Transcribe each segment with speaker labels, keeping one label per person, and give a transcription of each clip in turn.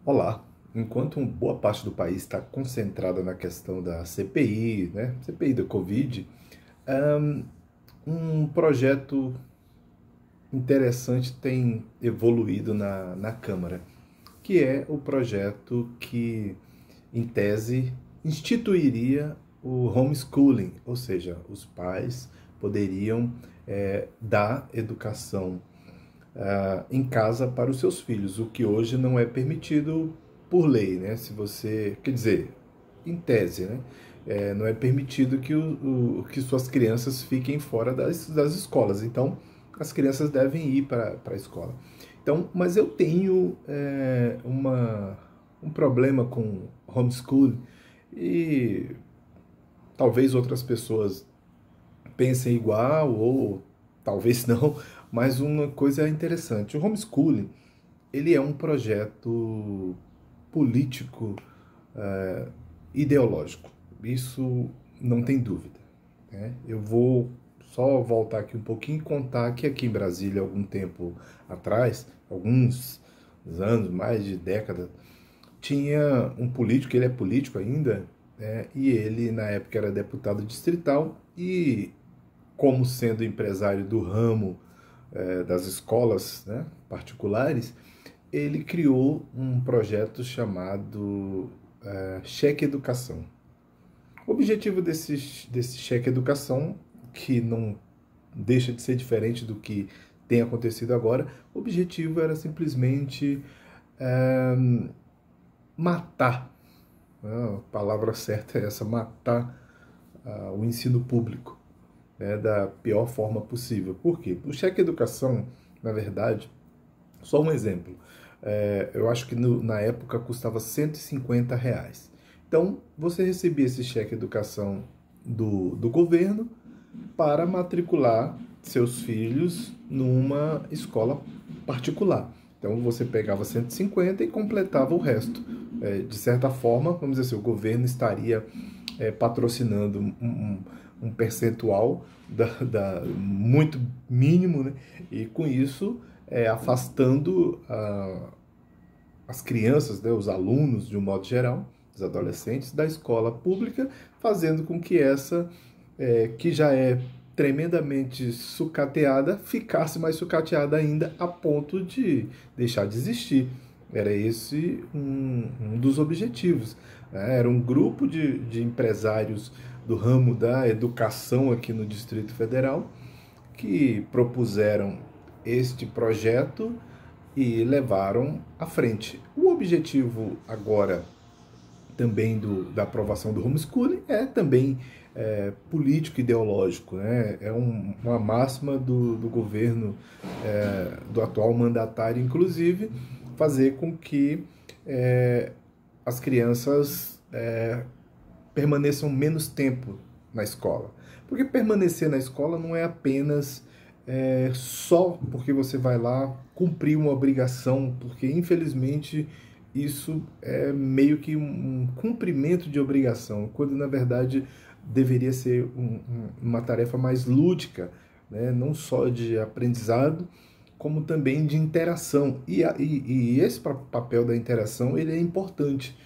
Speaker 1: Olá, enquanto boa parte do país está concentrada na questão da CPI, né, CPI da Covid, ahn, um projeto interessante tem evoluído na Câmara, que é o projeto que, em tese, instituiria o homeschooling, ou seja, os pais poderiam dar educação em casa para os seus filhos, o que hoje não é permitido por lei, né? Se você, quer dizer, em tese, né? Não é permitido que suas crianças fiquem fora das escolas. Então, as crianças devem ir para a escola. Então, mas eu tenho um problema com homeschooling e talvez outras pessoas pensem igual ou talvez não, mas uma coisa interessante. O homeschooling, ele é um projeto político ideológico. Isso não tem dúvida, né? Eu vou só voltar aqui um pouquinho e contar que aqui em Brasília, algum tempo atrás, alguns anos, mais de década, tinha um político, ele é político ainda, né? E ele na época era deputado distrital e como sendo empresário do ramo das escolas, né, particulares, ele criou um projeto chamado Cheque Educação. O objetivo desse Cheque Educação, que não deixa de ser diferente do que tem acontecido agora, o objetivo era simplesmente é, matar, né, a palavra certa é essa, matar o ensino público, né, da pior forma possível. Por quê? O cheque educação, na verdade, só um exemplo, eu acho que na época custava R$ 150. Então, você recebia esse cheque educação do governo para matricular seus filhos numa escola particular. Então, você pegava 150 e completava o resto. De certa forma, vamos dizer assim, o governo estaria patrocinando um percentual muito mínimo, né? E com isso afastando as crianças, né, os alunos de um modo geral, os adolescentes, da escola pública, fazendo com que essa, que já é tremendamente sucateada, ficasse mais sucateada ainda a ponto de deixar de existir. Era esse um dos objetivos, né? Era um grupo de empresários do ramo da educação aqui no Distrito Federal que propuseram este projeto e levaram à frente. O objetivo agora também da aprovação do homeschooling é também político ideológico, né? É uma máxima do governo, do atual mandatário, inclusive, fazer com que as crianças permaneçam menos tempo na escola. Porque permanecer na escola não é apenas só porque você vai lá cumprir uma obrigação, porque infelizmente isso é meio que um cumprimento de obrigação, quando na verdade deveria ser uma tarefa mais lúdica, né? Não só de aprendizado, como também de interação. E esse papel da interação ele é importante.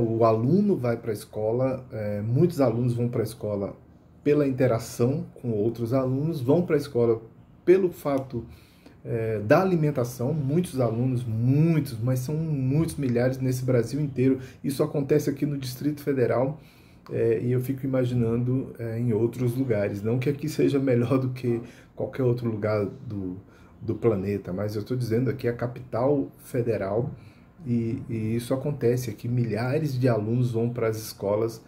Speaker 1: O aluno vai para a escola, muitos alunos vão para a escola pela interação com outros alunos, vão para a escola pelo fato da alimentação, muitos alunos, muitos, mas são muitos milhares nesse Brasil inteiro. Isso acontece aqui no Distrito Federal e eu fico imaginando em outros lugares. Não que aqui seja melhor do que qualquer outro lugar do planeta, mas eu estou dizendo aqui a capital federal e isso acontece aqui. Milhares de alunos vão para as escolas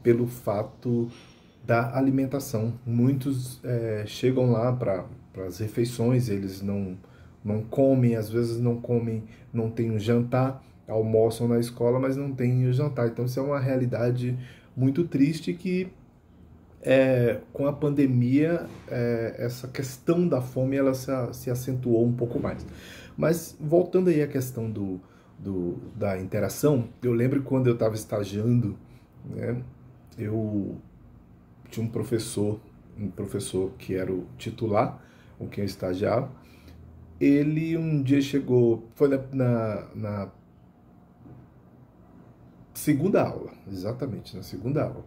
Speaker 1: pelo fato da alimentação. Muitos chegam lá para as refeições, eles não comem, às vezes não comem, não tem um jantar, almoçam na escola, mas não tem o jantar. Então isso é uma realidade muito triste que com a pandemia essa questão da fome ela se acentuou um pouco mais. Mas voltando aí à questão da interação, eu lembro quando eu estava estagiando, né, eu tinha um professor que era o titular, com quem eu estagiava, ele um dia chegou, foi na segunda aula, exatamente, na segunda aula.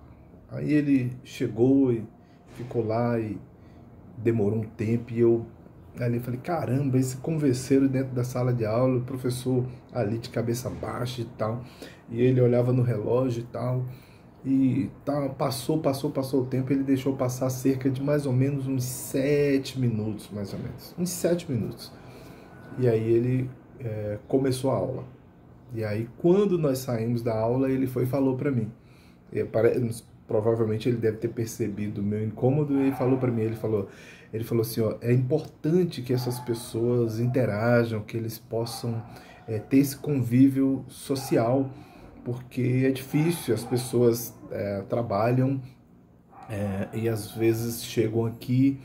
Speaker 1: Aí ele chegou e ficou lá e demorou um tempo e eu ali falei, caramba, esse converseiro dentro da sala de aula, o professor ali de cabeça baixa e tal, e ele olhava no relógio e tal, e tá, passou o tempo, ele deixou passar cerca de mais ou menos uns 7 minutos, mais ou menos, uns 7 minutos. E aí ele começou a aula. E aí quando nós saímos da aula, ele foi e falou para mim. Provavelmente ele deve ter percebido o meu incômodo e falou para mim, ele falou assim, ó, é importante que essas pessoas interajam, que eles possam ter esse convívio social, porque é difícil, as pessoas trabalham e às vezes chegam aqui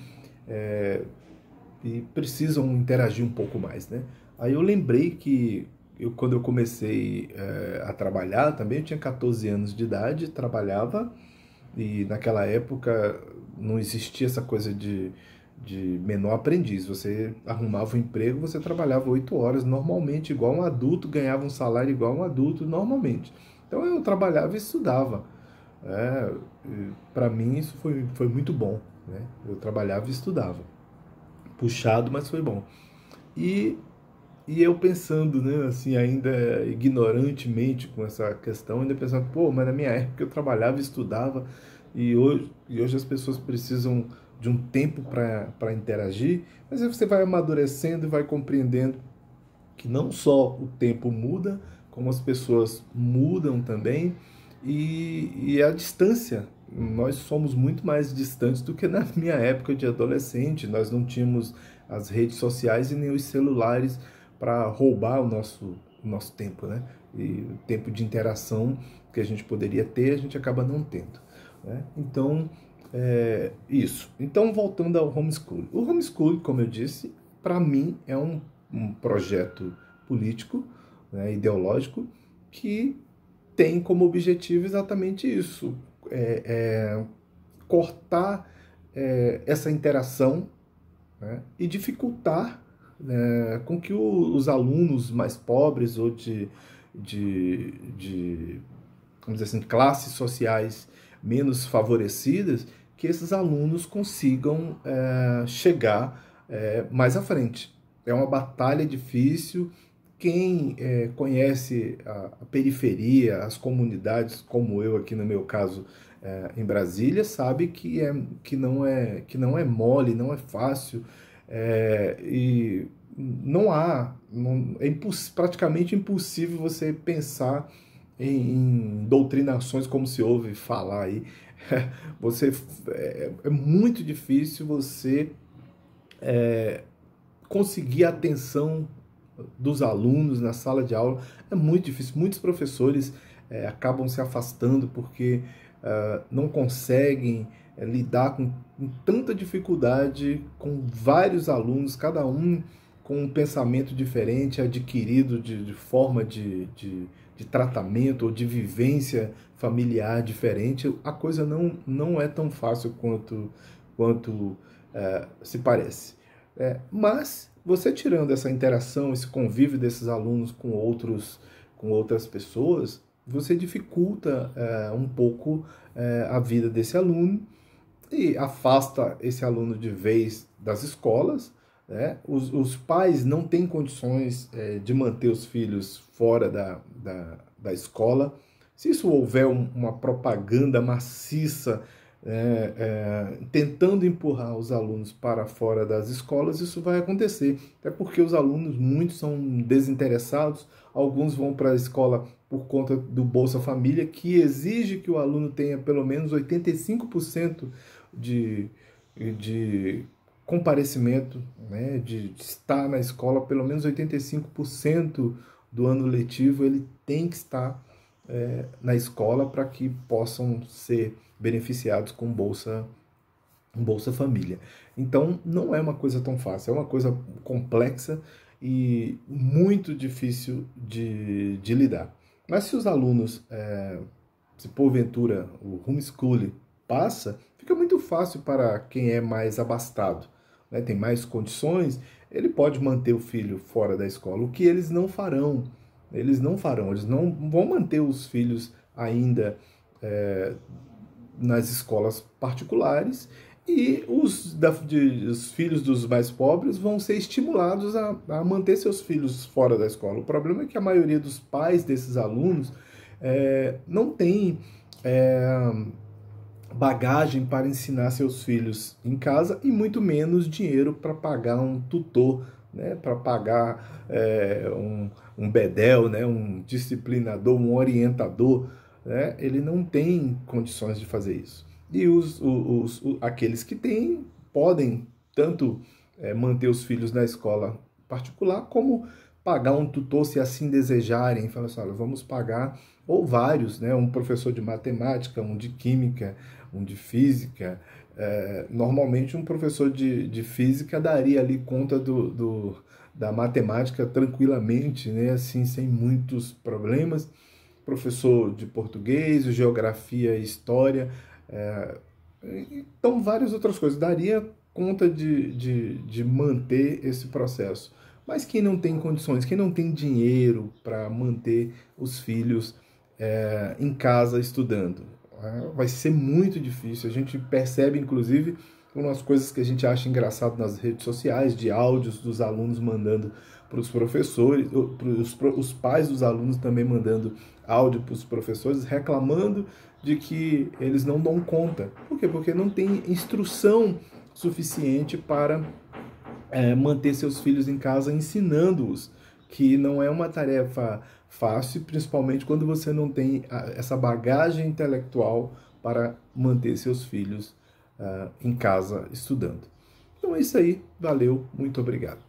Speaker 1: e precisam interagir um pouco mais, né? Aí eu lembrei que quando eu comecei a trabalhar também, eu tinha 14 anos de idade, trabalhava, e naquela época não existia essa coisa de menor aprendiz. Você arrumava um emprego, você trabalhava 8 horas normalmente, igual um adulto, ganhava um salário igual um adulto normalmente. Então eu trabalhava e estudava. Para mim isso foi muito bom, né? Eu trabalhava e estudava. Puxado, mas foi bom. E e eu pensando, né, assim, ainda ignorantemente com essa questão, ainda pensando, pô, mas na minha época eu trabalhava e estudava, e hoje as pessoas precisam de um tempo para interagir, mas aí você vai amadurecendo e vai compreendendo que não só o tempo muda, como as pessoas mudam também, e a distância. Nós somos muito mais distantes do que na minha época de adolescente. Nós não tínhamos as redes sociais e nem os celulares para roubar o nosso tempo, né? E o tempo de interação que a gente poderia ter, a gente acaba não tendo, né? Então, isso. Então, voltando ao homeschooling. O homeschooling, como eu disse, para mim é um projeto político, né, ideológico, que tem como objetivo exatamente isso, cortar essa interação, né, e dificultar, né, com que os alunos mais pobres ou de vamos dizer assim, classes sociais menos favorecidas, que esses alunos consigam chegar mais à frente. É uma batalha difícil. Quem conhece a periferia, as comunidades, como eu aqui no meu caso em Brasília, sabe que não é mole, não é fácil, e é praticamente impossível você pensar em doutrinações como se ouve falar aí. Você é muito difícil você conseguir a atenção dos alunos na sala de aula. É muito difícil. Muitos professores acabam se afastando porque não conseguem lidar com tanta dificuldade com vários alunos, cada um com um pensamento diferente, adquirido de forma de tratamento ou de vivência familiar diferente. A coisa não é tão fácil quanto se parece. Mas você tirando essa interação, esse convívio desses alunos com outras pessoas, você dificulta um pouco a vida desse aluno e afasta esse aluno de vez das escolas, né? Os pais não têm condições de manter os filhos fora da escola. Se isso houver uma propaganda maciça tentando empurrar os alunos para fora das escolas, isso vai acontecer. Até porque os alunos, muitos são desinteressados, alguns vão para a escola por conta do Bolsa Família, que exige que o aluno tenha pelo menos 85% de comparecimento, né, de estar na escola, pelo menos 85% do ano letivo ele tem que estar na escola para que possam ser beneficiados com Bolsa Família. Então, não é uma coisa tão fácil, é uma coisa complexa e muito difícil de lidar. Mas se os alunos, se porventura o homeschooling passa, fica muito fácil para quem é mais abastado, né? Tem mais condições, ele pode manter o filho fora da escola. O que eles não farão? Eles não farão, eles não vão manter os filhos ainda nas escolas particulares, e os filhos dos mais pobres vão ser estimulados a manter seus filhos fora da escola. O problema é que a maioria dos pais desses alunos não tem bagagem para ensinar seus filhos em casa, e muito menos dinheiro para pagar um tutor, né, para pagar um bedel, né, um disciplinador, um orientador, né. Ele não tem condições de fazer isso. E aqueles que têm podem tanto manter os filhos na escola particular, como pagar um tutor, se assim desejarem. Fala assim, olha, vamos pagar, ou vários, né, um professor de matemática, um de química, um de física. Normalmente um professor de física daria ali conta da matemática tranquilamente, né, assim, sem muitos problemas. Professor de português, geografia, história, então várias outras coisas. Daria conta de manter esse processo. Mas quem não tem condições, quem não tem dinheiro para manter os filhos em casa estudando, vai ser muito difícil. A gente percebe, inclusive, umas coisas que a gente acha engraçado nas redes sociais, de áudios dos alunos mandando para os professores, os pais dos alunos também mandando áudio para os professores, reclamando de que eles não dão conta. Por quê? Porque não tem instrução suficiente para manter seus filhos em casa, ensinando-os, que não é uma tarefa fácil, principalmente quando você não tem essa bagagem intelectual para manter seus filhos em casa estudando. Então é isso aí, valeu, muito obrigado.